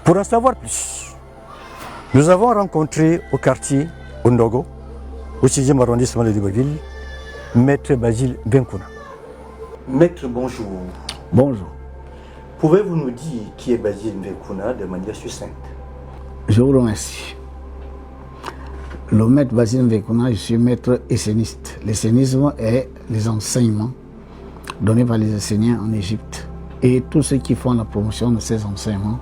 Pour en savoir plus, nous avons rencontré au quartier Ondogo, au 6e arrondissement de Libreville, Maître Basile Benkouna. Maître, bonjour. Bonjour. Pouvez-vous nous dire qui est Basile Benkouna de manière succincte? Je vous remercie. Le maître Basile Benkouna, je suis maître esséniste. L'essénisme est les enseignements donnés par les enseignants en Égypte. Et tous ceux qui font la promotion de ces enseignements,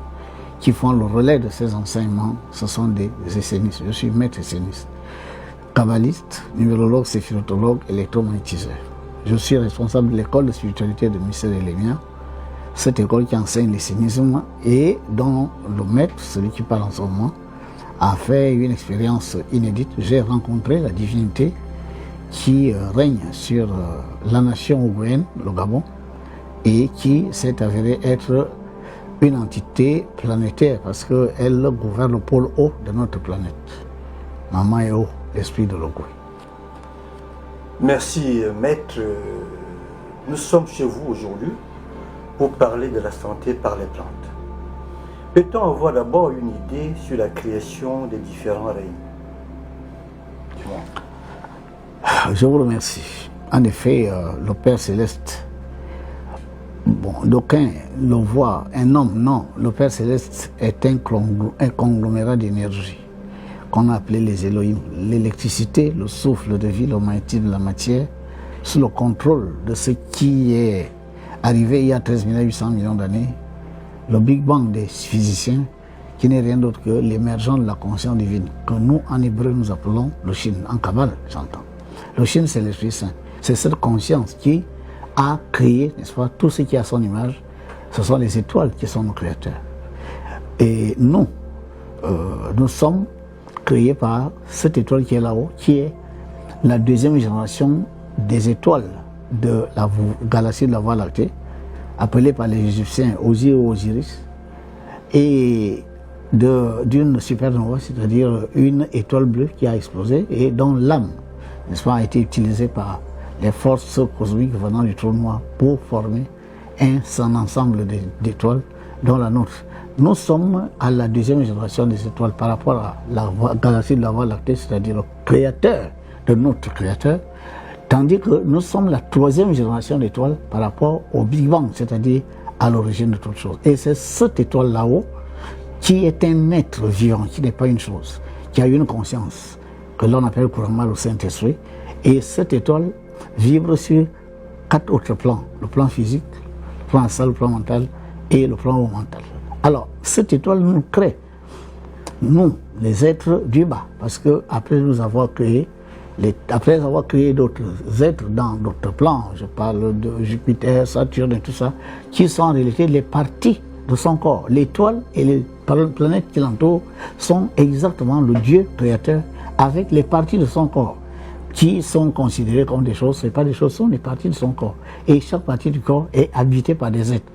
qui font le relais de ces enseignements, ce sont des essénistes. Je suis maître esséniste, kabbaliste, numérologue, séphirotologue, électromagnétiseur. Je suis responsable de l'école de spiritualité de Michel Elémia, cette école qui enseigne l'essénisme et dont le maître, celui qui parle en ce moment, a fait une expérience inédite. J'ai rencontré la divinité qui règne sur la nation ougouenne, le Gabon, et qui s'est avérée être une entité planétaire parce qu'elle gouverne le pôle haut de notre planète. Maman est haut, l'esprit de l'Ogooué. Merci, maître. Nous sommes chez vous aujourd'hui pour parler de la santé par les plantes. Peut-on avoir d'abord une idée sur la création des différents règnes? Je vous remercie. En effet, le Père Céleste, d'aucuns le voient, un homme, non. Le Père Céleste est un conglomérat d'énergie qu'on a appelé les Elohim. L'électricité, le souffle de vie, le magnétisme, la matière, sous le contrôle de ce qui est arrivé il y a 13 800 millions d'années, le Big Bang des physiciens, qui n'est rien d'autre que l'émergence de la conscience divine, que nous, en hébreu, nous appelons le Shin, en Kabbale, j'entends. Le Shin, c'est l'Esprit Saint. C'est cette conscience qui a créé, n'est-ce pas, tout ce qui a son image. Ce sont les étoiles qui sont nos créateurs. Et nous, nous sommes créés par cette étoile qui est là-haut, qui est la deuxième génération des étoiles de la galaxie de la Voie lactée, appelée par les Égyptiens Osiris, et d'une supernova, c'est-à-dire une étoile bleue qui a explosé et dont l'âme, n'est-ce pas, a été utilisée par les forces cosmiques venant du trou noir pour former un ensemble d'étoiles, dont la nôtre. Nous sommes à la deuxième génération des étoiles par rapport à la galaxie de la Voie lactée, c'est-à-dire le créateur de notre créateur, tandis que nous sommes la troisième génération d'étoiles par rapport au Big Bang, c'est-à-dire à l'origine de toute chose. Et c'est cette étoile là-haut qui est un être vivant, qui n'est pas une chose, qui a une conscience, que l'on appelle couramment le Saint-Esprit. Et cette étoile vibre sur 4 autres plans, le plan physique, le plan astral, le plan mental et le plan mental. Alors, cette étoile nous crée, nous, les êtres du bas, parce que après nous avoir créé, après avoir créé d'autres êtres dans d'autres plans, je parle de Jupiter, Saturne et tout ça, qui sont en réalité les parties de son corps. L'étoile et les planètes qui l'entourent sont exactement le Dieu créateur avec les parties de son corps qui sont considérées comme des choses. Ce n'est pas des choses, ce sont des parties de son corps. Et chaque partie du corps est habitée par des êtres.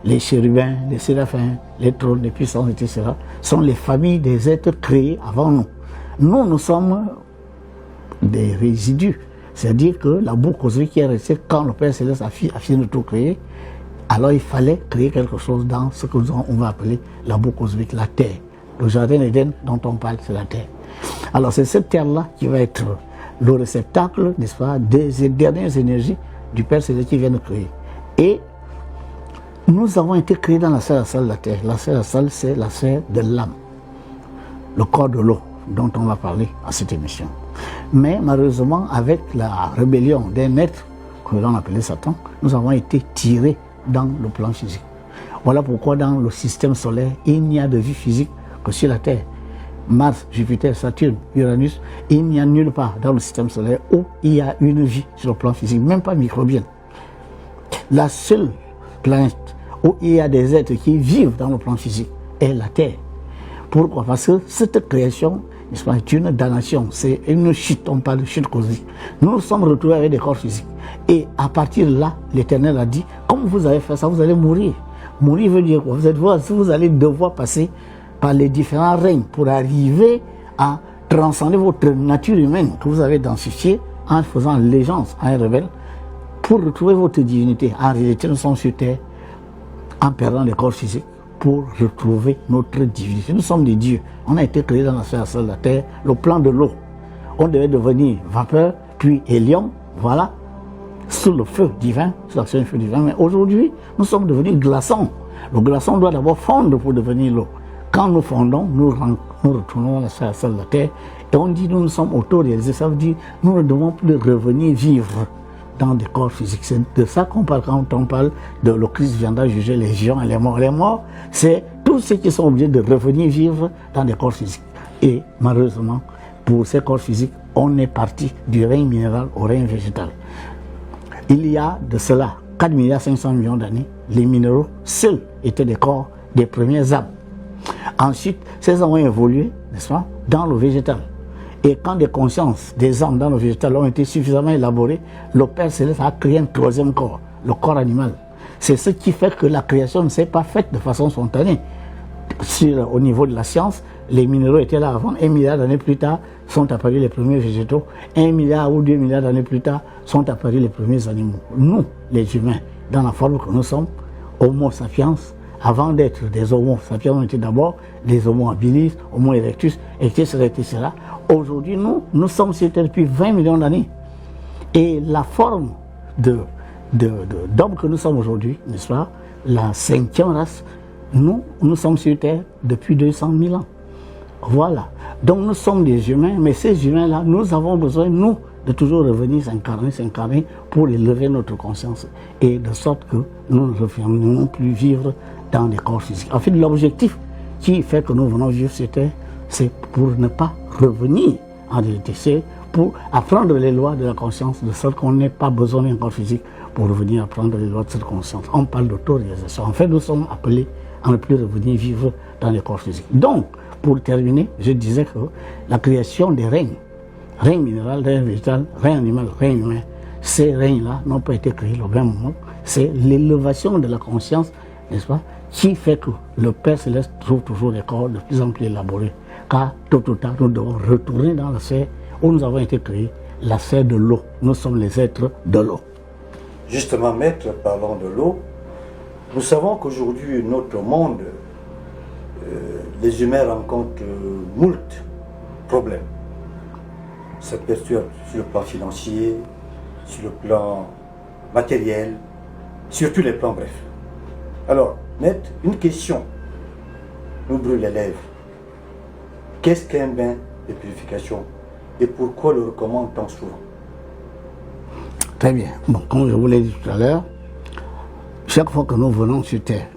Les chérubins, les séraphins, les trônes, les puissances, etc. sont les familles des êtres créés avant nous. Nous sommes des résidus. C'est-à-dire que la boue cosmique qui est restée quand le Père Céleste a fini de tout créer, alors il fallait créer quelque chose dans ce que on va appeler la boue cosmique, la Terre. Le jardin d'Éden dont on parle, c'est la Terre. Alors c'est cette Terre-là qui va être le réceptacle, n'est-ce pas, des dernières énergies du Père Céleste qui vient de créer. Et nous avons été créés dans la sphère astrale de la Terre. La sphère astrale, c'est la sphère de l'âme, le corps de l'eau, dont on va parler à cette émission. Mais malheureusement, avec la rébellion d'un être que l'on appelait Satan, nous avons été tirés dans le plan physique. Voilà pourquoi dans le système solaire, il n'y a de vie physique que sur la Terre. Mars, Jupiter, Saturne, Uranus, il n'y a nulle part dans le système solaire où il y a une vie sur le plan physique, même pas microbienne. La seule planète où il y a des êtres qui vivent dans le plan physique est la Terre. Pourquoi? Parce que cette création, n'est-ce pas, est une damnation, c'est une chute, on parle de chute cosmique. Nous nous sommes retrouvés avec des corps physiques. Et à partir de là, l'Éternel a dit, comme vous avez fait ça, vous allez mourir. Mourir veut dire quoi? Vous allez devoir passer par les différents règnes pour arriver à transcender votre nature humaine que vous avez densifiée en faisant allégeance à un rebelle pour retrouver votre divinité. En réalité, nous sommes sur terre en perdant les corps physiques pour retrouver notre divinité. Nous sommes des dieux. On a été créés dans la sphère de la terre, le plan de l'eau. On devait devenir vapeur, puis hélium, voilà, sous le feu divin, sous l'action du feu divin. Mais aujourd'hui, nous sommes devenus glaçons. Le glaçon doit d'abord fondre pour devenir l'eau. Quand nous fondons, nous retournons à la sphère de la terre et on dit nous sommes auto-réalisés. Ça veut dire nous ne devons plus revenir vivre dans des corps physiques. C'est de ça qu'on parle quand on parle de le Christ viendra juger les vivants et les morts. Les morts, c'est tous ceux qui sont obligés de revenir vivre dans des corps physiques. Et malheureusement, pour ces corps physiques, on est parti du règne minéral au règne végétal. Il y a de cela 4,5 milliards d'années, les minéraux seuls étaient des corps des premières âmes. Ensuite, ces âmes ont évolué, n'est-ce pas, dans le végétal. Et quand des consciences des âmes dans le végétal ont été suffisamment élaborées, le Père Céleste a créé un troisième corps, le corps animal. C'est ce qui fait que la création ne s'est pas faite de façon spontanée. Au niveau de la science, les minéraux étaient là avant. 1 milliard d'années plus tard, sont apparus les premiers végétaux. 1 milliard ou 2 milliards d'années plus tard, sont apparus les premiers animaux. Nous, les humains, dans la forme que nous sommes, Homo sapiens, avant d'être des Homo sapiens, on était d'abord des Homo habilis, Homo erectus, etc. etc. Aujourd'hui, nous sommes sur Terre depuis 20 millions d'années. Et la forme d'homme que nous sommes aujourd'hui, n'est-ce pas, la 5e race, nous sommes sur Terre depuis 200 000 ans. Voilà. Donc nous sommes des humains, mais ces humains-là, nous avons besoin, nous, de toujours revenir s'incarner pour élever notre conscience. Et de sorte que nous ne reviendrons plus vivre dans des corps physiques. En fait, l'objectif qui fait que nous venons vivre sur Terre, c'est pour ne pas revenir en réalité. C'est pour apprendre les lois de la conscience, de sorte qu'on n'ait pas besoin d'un corps physique pour revenir apprendre les lois de cette conscience. On parle d'auto-réalisation. En fait, nous sommes appelés à ne plus revenir vivre dans les corps physiques. Donc, pour terminer, je disais que la création des règnes, règne minéral, règne végétal, règne animal, règne humain, ces règnes-là n'ont pas été créés au même moment. C'est l'élévation de la conscience, n'est-ce pas, qui fait que le Père Céleste trouve toujours des corps de plus en plus élaborés. Car tôt ou tard, nous devons retourner dans la sphère où nous avons été créés, la sphère de l'eau. Nous sommes les êtres de l'eau. Justement, maître, parlant de l'eau, nous savons qu'aujourd'hui, notre monde, les humains rencontrent moult problèmes. Ça perturbe sur le plan financier, sur le plan matériel, sur tous les plans, bref. Alors, maître, une question nous brûle les lèvres. Qu'est-ce qu'un bain de purification et pourquoi le recommande tant souvent? Très bien. Bon, comme je vous l'ai dit tout à l'heure, chaque fois que nous venons sur Terre,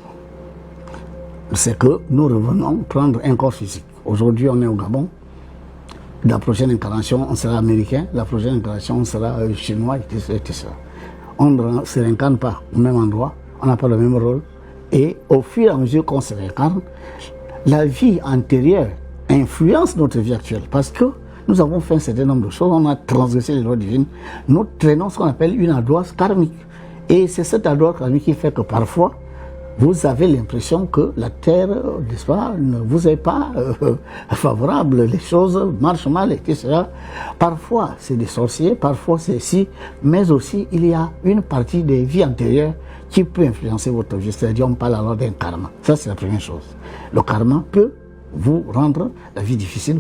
c'est que nous revenons prendre un corps physique. Aujourd'hui, on est au Gabon. La prochaine incarnation, on sera américain. La prochaine incarnation, on sera chinois, etc. On ne se réincarne pas au même endroit. On n'a pas le même rôle. Et au fur et à mesure qu'on se réincarne, la vie antérieure influence notre vie actuelle. Parce que nous avons fait un certain nombre de choses. On a transgressé les lois divines. Nous traînons ce qu'on appelle une ardoise karmique. Et c'est cette ardoise karmique qui fait que parfois, vous avez l'impression que la Terre, n'est-ce pas, ne vous est pas favorable, les choses marchent mal, etc. Parfois, c'est des sorciers, parfois c'est ci, mais aussi il y a une partie des vies antérieures qui peut influencer votre vie. C'est-à-dire, on parle alors d'un karma. Ça, c'est la première chose. Le karma peut vous rendre la vie difficile,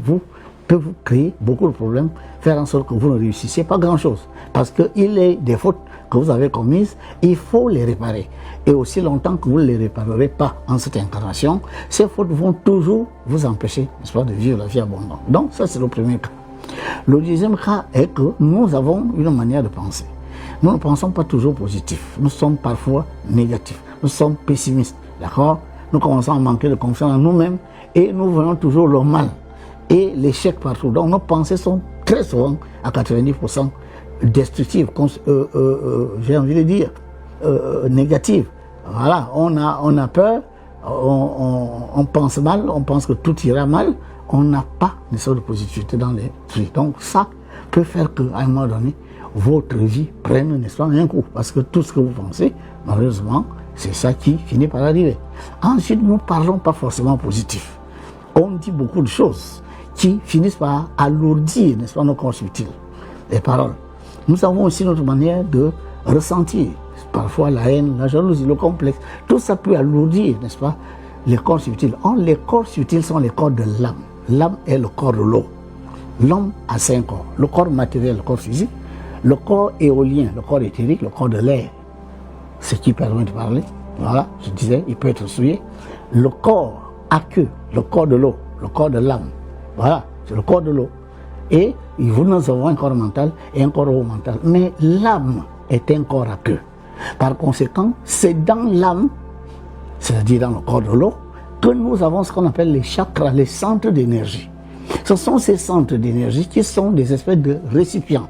peut vous créer beaucoup de problèmes, faire en sorte que vous ne réussissiez pas grand-chose. Parce qu'il est des fautes que vous avez commises, il faut les réparer. Et aussi longtemps que vous ne les réparerez pas en cette incarnation, ces fautes vont toujours vous empêcher, n'est-ce pas, de vivre la vie abondante. Donc ça, c'est le premier cas. Le deuxième cas est que nous avons une manière de penser. Nous ne pensons pas toujours positif. Nous sommes parfois négatifs. Nous sommes pessimistes. D'accord? Nous commençons à manquer de confiance en nous-mêmes et nous voyons toujours le mal et l'échec partout. Donc nos pensées sont très souvent à 90% destructives, j'ai envie de dire, négatives. Voilà, on a peur, on pense mal, on pense que tout ira mal, on n'a pas une sorte de positivité dans les trucs. Donc ça peut faire qu'à un moment donné, votre vie prenne, n'est-ce pas, un coup. Parce que tout ce que vous pensez, malheureusement, c'est ça qui finit par arriver. Ensuite, nous ne parlons pas forcément positif. On dit beaucoup de choses qui finissent par alourdir, n'est-ce pas, nos corps subtils, les paroles. Nous avons aussi notre manière de ressentir, parfois la haine, la jalousie, le complexe. Tout ça peut alourdir, n'est-ce pas, les corps subtils. Or, les corps subtils sont les corps de l'âme. L'âme est le corps de l'eau. L'homme a 5 corps. Le corps matériel, le corps physique, le corps éolien, le corps éthérique, le corps de l'air. Ce qui permet de parler. Voilà, je disais, il peut être souillé. Le corps aqueux, le corps de l'eau, le corps de l'âme. Voilà, c'est le corps de l'eau. Et nous avons un corps mental et un corps mental. Mais l'âme est un corps aqueux. Par conséquent, c'est dans l'âme, c'est-à-dire dans le corps de l'eau, que nous avons ce qu'on appelle les chakras, les centres d'énergie. Ce sont ces centres d'énergie qui sont des espèces de récipients.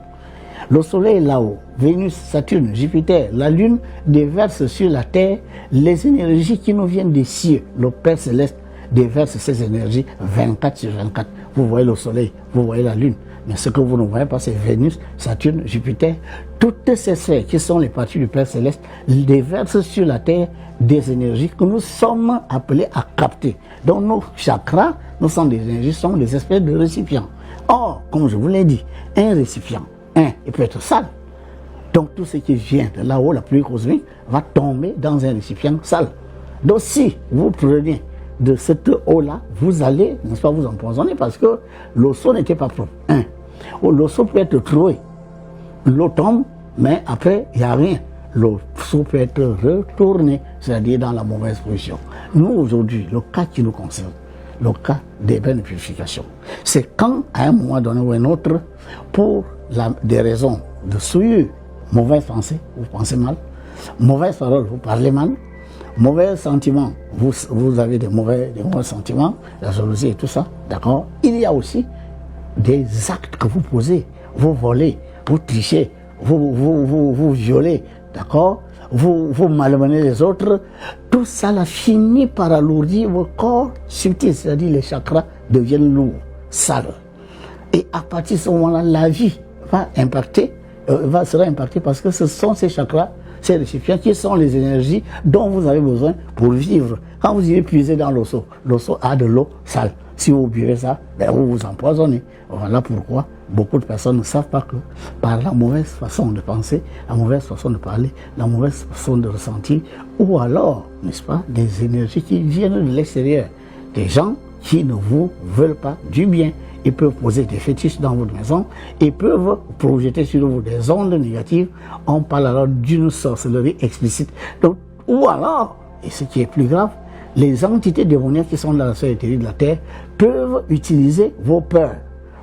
Le soleil est là-haut, Vénus, Saturne, Jupiter, la lune déverse sur la terre les énergies qui nous viennent des cieux. Le Père Céleste déverse ces énergies 24 sur 24. Vous voyez le soleil, vous voyez la lune. Mais ce que vous ne voyez pas, c'est Vénus, Saturne, Jupiter. Toutes ces sphères qui sont les parties du Père Céleste déversent sur la terre des énergies que nous sommes appelés à capter. Donc nos chakras, nos centres d'énergie sont des espèces de récipients. Or, comme je vous l'ai dit, un récipient, il peut être sale. Donc tout ce qui vient de là-haut, la pluie cosmique, va tomber dans un récipient sale. Donc si vous prenez de cette eau-là, vous allez, n'est-ce pas, vous empoisonner parce que l'eau n'était pas propre. L'eau peut être trouée. L'eau tombe, mais après, il n'y a rien. L'eau peut être retournée, c'est-à-dire dans la mauvaise position. Nous, aujourd'hui, le cas qui nous concerne, le cas des bains de purification, c'est quand, à un moment donné ou un autre, pour des raisons de souillure, mauvaise pensée, vous pensez mal, mauvaise parole, vous parlez mal, mauvais sentiments, vous avez des mauvais sentiments, la jalousie et tout ça, d'accord. Il y a aussi des actes que vous posez, vous volez, vous trichez, vous violez, d'accord, vous malmenez les autres, tout ça là finit par alourdir vos corps subtils, c'est-à-dire les chakras deviennent lourds, sales. Et à partir de ce moment-là, la vie sera impactée parce que ce sont ces chakras, ces récipients qui sont les énergies dont vous avez besoin pour vivre. Quand vous irez puiser dans l'eau a de l'eau sale. Si vous buvez ça, vous vous empoisonnez. Voilà pourquoi beaucoup de personnes ne savent pas que par la mauvaise façon de penser, la mauvaise façon de parler, la mauvaise façon de ressentir, ou alors, n'est-ce pas, des énergies qui viennent de l'extérieur, des gens qui ne vous veulent pas du bien. Ils peuvent poser des fétiches dans votre maison et peuvent projeter sur vous des ondes négatives. On parle alors d'une sorcellerie explicite. Donc, ou alors, et ce qui est plus grave, les entités démoniaques qui sont dans la sphère éthérique de la Terre peuvent utiliser vos peurs,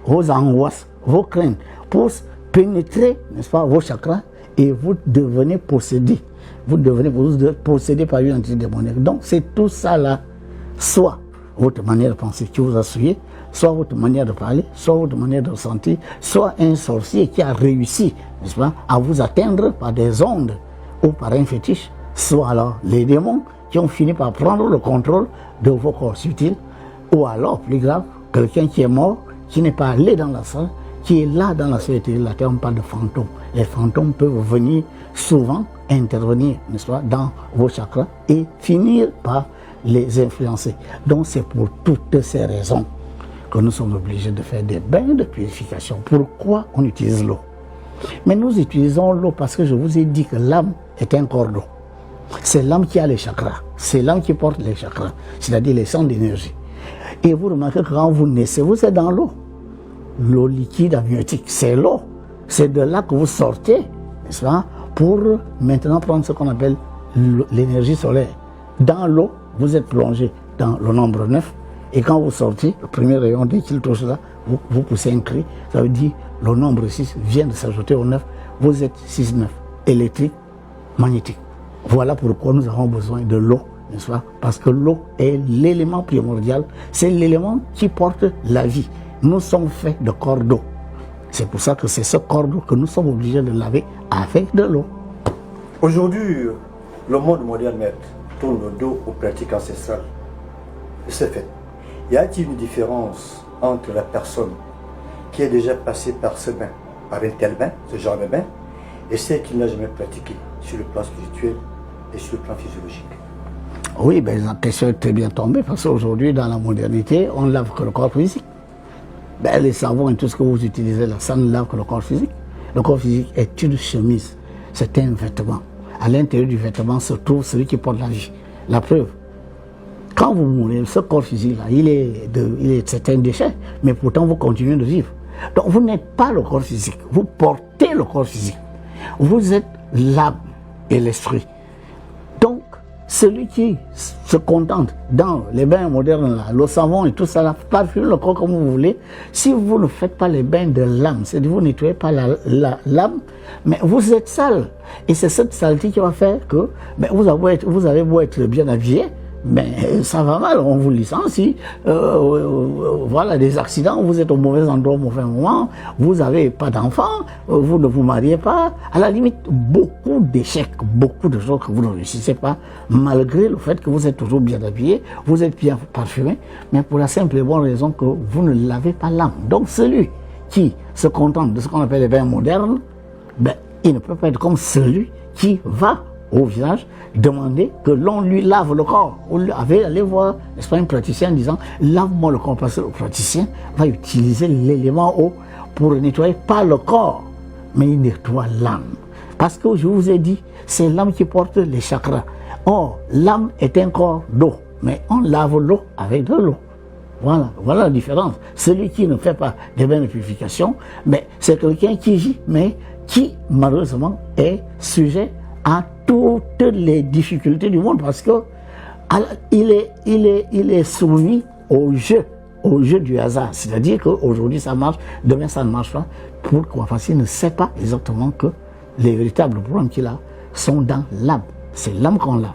vos angoisses, vos craintes pour pénétrer, n'est-ce pas, vos chakras et vous devenez possédé. Vous devenez possédé par une entité démoniaque. Donc, c'est tout ça là, soit votre manière de penser qui vous a souillé, soit votre manière de parler, soit votre manière de ressentir, soit un sorcier qui a réussi, n'est-ce pas, à vous atteindre par des ondes ou par un fétiche, soit alors les démons qui ont fini par prendre le contrôle de vos corps subtils, ou alors, plus grave, quelqu'un qui est mort, qui n'est pas allé dans la salle, qui est là dans la société de la Terre. On parle de fantômes. Les fantômes peuvent venir souvent intervenir, n'est-ce pas, dans vos chakras et finir par les influencer. Donc c'est pour toutes ces raisons que nous sommes obligés de faire des bains de purification. Pourquoi on utilise l'eau? Mais nous utilisons l'eau parce que je vous ai dit que l'âme est un corps d'eau. C'est l'âme qui a les chakras, c'est l'âme qui porte les chakras, c'est-à-dire les centres d'énergie. Et vous remarquez que quand vous naissez, vous êtes dans l'eau. L'eau liquide amniotique, c'est l'eau. C'est de là que vous sortez, n'est-ce pas, pour maintenant prendre ce qu'on appelle l'énergie solaire. Dans l'eau, vous êtes plongé dans le nombre 9. Et quand vous sortez, le premier rayon, dès qu'il touche là, vous poussez un cri. Ça veut dire le nombre 6 vient de s'ajouter au 9. Vous êtes 6-9, électrique, magnétique. Voilà pourquoi nous avons besoin de l'eau, n'est-ce pas? Parce que l'eau est l'élément primordial, c'est l'élément qui porte la vie. Nous sommes faits de corps d'eau. C'est pour ça que c'est ce corps d'eau que nous sommes obligés de laver avec de l'eau. Aujourd'hui, le monde moderne tourne le dos aux pratiques ancestrales. C'est fait. Y a-t-il une différence entre la personne qui est déjà passée par ce bain, par un tel bain, ce genre de bain, et celle qui n'a jamais pratiqué sur le plan spirituel et sur le plan physiologique? Oui, la question est très bien tombée parce qu'aujourd'hui, dans la modernité, on ne lave que le corps physique. Les savons et tout ce que vous utilisez là, ça ne lave que le corps physique. Le corps physique est une chemise, c'est un vêtement. À l'intérieur du vêtement se trouve celui qui porte la vie. La preuve, Quand vous mourrez, ce corps physique-là, il est certains déchets, mais pourtant vous continuez de vivre. Donc vous n'êtes pas le corps physique, vous portez le corps physique. Vous êtes l'âme et l'esprit. Donc, celui qui se contente dans les bains modernes, là, le savon et tout ça, là, parfumer le corps comme vous voulez, si vous ne faites pas les bains de l'âme, c'est-à-dire vous ne nettoyez pas l'âme, mais vous êtes sale. Et c'est cette saleté qui va faire que mais vous avez beau être bien habillé, mais ça va mal, on vous licencie, voilà, des accidents, vous êtes au mauvais endroit au mauvais moment, vous n'avez pas d'enfants, vous ne vous mariez pas, à la limite, beaucoup d'échecs, beaucoup de choses que vous ne réussissez pas, malgré le fait que vous êtes toujours bien habillé, vous êtes bien parfumé, mais pour la simple et bonne raison que vous ne lavez pas l'âme. Donc celui qui se contente de ce qu'on appelle les bains modernes, ben, il ne peut pas être comme celui qui va au village demander que l'on lui lave le corps. On avait allé voir, n'est-ce pas, un praticien en disant lave-moi le corps, parce que le praticien va utiliser l'élément eau pour nettoyer pas le corps, mais il nettoie l'âme. Parce que je vous ai dit, c'est l'âme qui porte les chakras. Or, l'âme est un corps d'eau, mais on lave l'eau avec de l'eau. Voilà la différence. Celui qui ne fait pas des bains de purification, mais c'est quelqu'un qui vit, mais qui malheureusement est sujet à toutes les difficultés du monde, parce que il est soumis au jeu du hasard. C'est-à-dire qu'aujourd'hui ça marche, demain ça ne marche pas. Pourquoi? Parce qu'il ne sait pas exactement que les véritables problèmes qu'il a sont dans l'âme. C'est l'âme qu'on lave.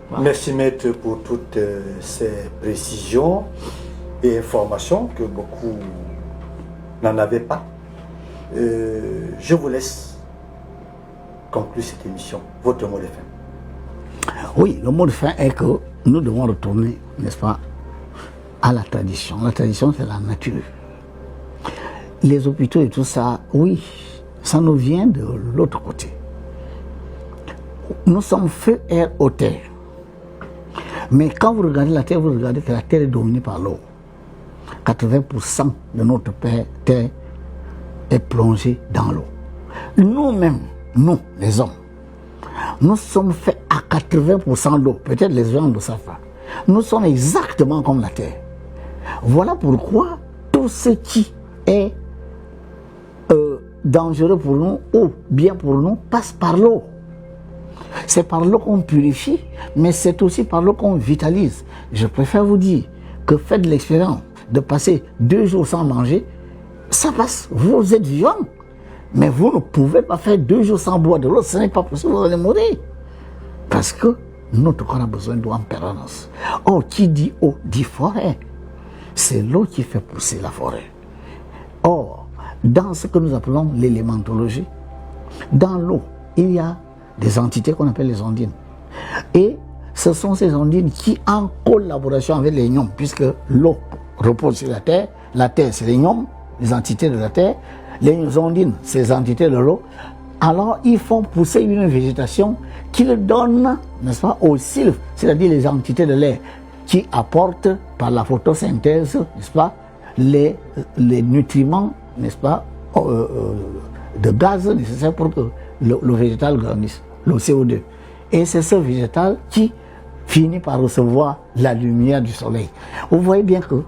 Voilà. Merci maître pour toutes ces précisions et informations que beaucoup n'en avaient pas. Je vous laisse conclure cette émission. Votre mot de fin. Oui, le mot de fin est que nous devons retourner, n'est-ce pas, à la tradition. La tradition, c'est la nature. Les hôpitaux et tout ça, oui, ça nous vient de l'autre côté. Nous sommes feu, air, eau, terre. Mais quand vous regardez la terre, vous regardez que la terre est dominée par l'eau. 80% de notre terre est plongée dans l'eau. Nous-mêmes, nous, les hommes, nous sommes faits à 80% d'eau. Peut-être les gens ne savent pas. Nous sommes exactement comme la terre. Voilà pourquoi tout ce qui est dangereux pour nous ou bien pour nous passe par l'eau. C'est par l'eau qu'on purifie, mais c'est aussi par l'eau qu'on vitalise. Je préfère vous dire que faites l'expérience de passer 2 jours sans manger, ça passe. Vous êtes vivant. Mais vous ne pouvez pas faire 2 jours sans boire de l'eau, ce n'est pas possible, vous allez mourir. Parce que notre corps a besoin d'eau en permanence. Or, qui dit eau dit forêt. C'est l'eau qui fait pousser la forêt. Or, dans ce que nous appelons l'élémentologie, dans l'eau, il y a des entités qu'on appelle les ondines. Et ce sont ces ondines qui, en collaboration avec les gnomes, puisque l'eau repose sur la terre c'est les gnomes, les entités de la terre, les ondines, ces entités de l'eau, alors ils font pousser une végétation qui le donne, n'est-ce pas, aux sylphes, c'est-à-dire les entités de l'air, qui apportent par la photosynthèse, n'est-ce pas, les nutriments, n'est-ce pas, de gaz nécessaires pour que le végétal grandisse, le CO2. Et c'est ce végétal qui finit par recevoir la lumière du soleil. Vous voyez bien que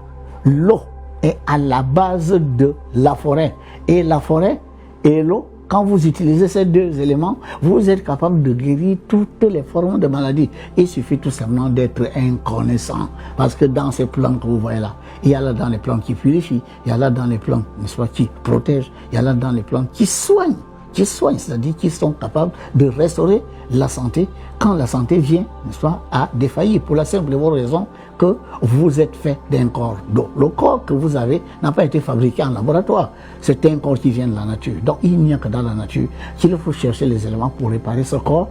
l'eau est à la base de la forêt. Et la forêt et l'eau, quand vous utilisez ces 2 éléments, vous êtes capable de guérir toutes les formes de maladies. Il suffit tout simplement d'être inconnaissant. Parce que dans ces plantes que vous voyez là, il y a là dans les plantes qui purifient, il y a là dans les plantes, n'est-ce pas, qui protègent, il y a là dans les plantes qui soignent, c'est-à-dire qui sont capables de restaurer la santé quand la santé vient, n'est-ce pas, à défaillir, pour la simple et bonne raison que vous êtes fait d'un corps d'eau. Le corps que vous avez n'a pas été fabriqué en laboratoire, c'est un corps qui vient de la nature. Donc il n'y a que dans la nature qu'il faut chercher les éléments pour réparer ce corps,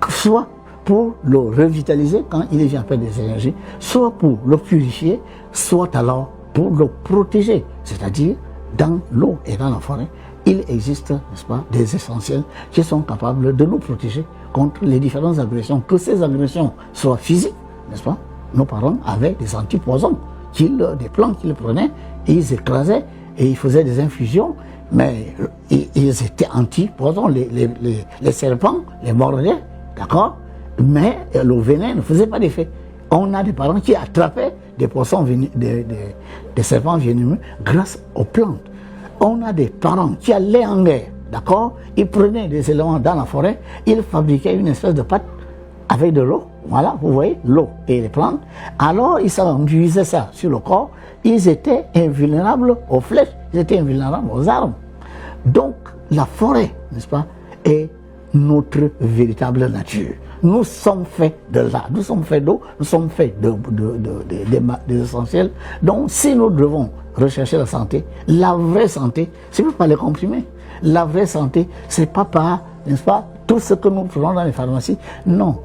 soit pour le revitaliser quand il vient faire des énergies, soit pour le purifier, soit alors pour le protéger, c'est-à-dire dans l'eau et dans la forêt. Il existe, n'est-ce pas, des essentiels qui sont capables de nous protéger contre les différentes agressions. Que ces agressions soient physiques, n'est-ce pas? Nos parents avaient des antipoisons, des plantes qu'ils prenaient, et ils écrasaient, et ils faisaient des infusions, mais ils étaient anti-poisons. Les serpents les mordaient, d'accord? Mais le venin ne faisait pas d'effet. On a des parents qui attrapaient des poissons des serpents venimeux grâce aux plantes. On a des parents qui allaient en guerre, d'accord? Ils prenaient des éléments dans la forêt, ils fabriquaient une espèce de pâte avec de l'eau. Voilà, vous voyez, l'eau et les plantes. Alors, ils s'enduisaient ça sur le corps. Ils étaient invulnérables aux flèches, ils étaient invulnérables aux armes. Donc, la forêt, n'est-ce pas, est notre véritable nature. Nous sommes faits de là, nous sommes faits d'eau, nous sommes faits des essentiels. Donc, si nous devons rechercher la santé, la vraie santé, c'est pas par les comprimés. La vraie santé, c'est pas par, n'est-ce pas, tout ce que nous prenons dans les pharmacies. Non,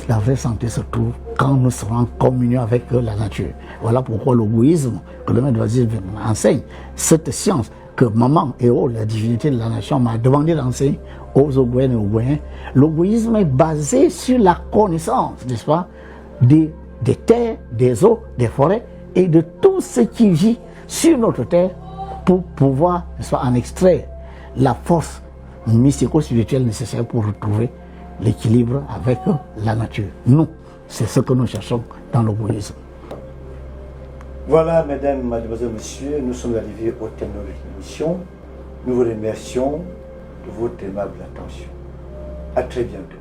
la vraie santé se trouve quand nous serons en communion avec la nature. Voilà pourquoi l'ogoïsme, que le maître Vazir enseigne, cette science que Maman et la divinité de la nation, m'a demandé d'enseigner aux Ogoïennes et aux Ogoïens. L'ogoïsme est basé sur la connaissance, n'est-ce pas, des terres, des eaux, des forêts et de tout ce qui vit sur notre terre pour pouvoir, n'est-ce pas, en extraire la force mystico-spirituelle nécessaire pour retrouver l'équilibre avec la nature. Nous, c'est ce que nous cherchons dans l'ogoïsme. Voilà, mesdames, mademoiselles, messieurs, nous sommes arrivés au terme de l'émission. Nous vous remercions de votre aimable attention. À très bientôt.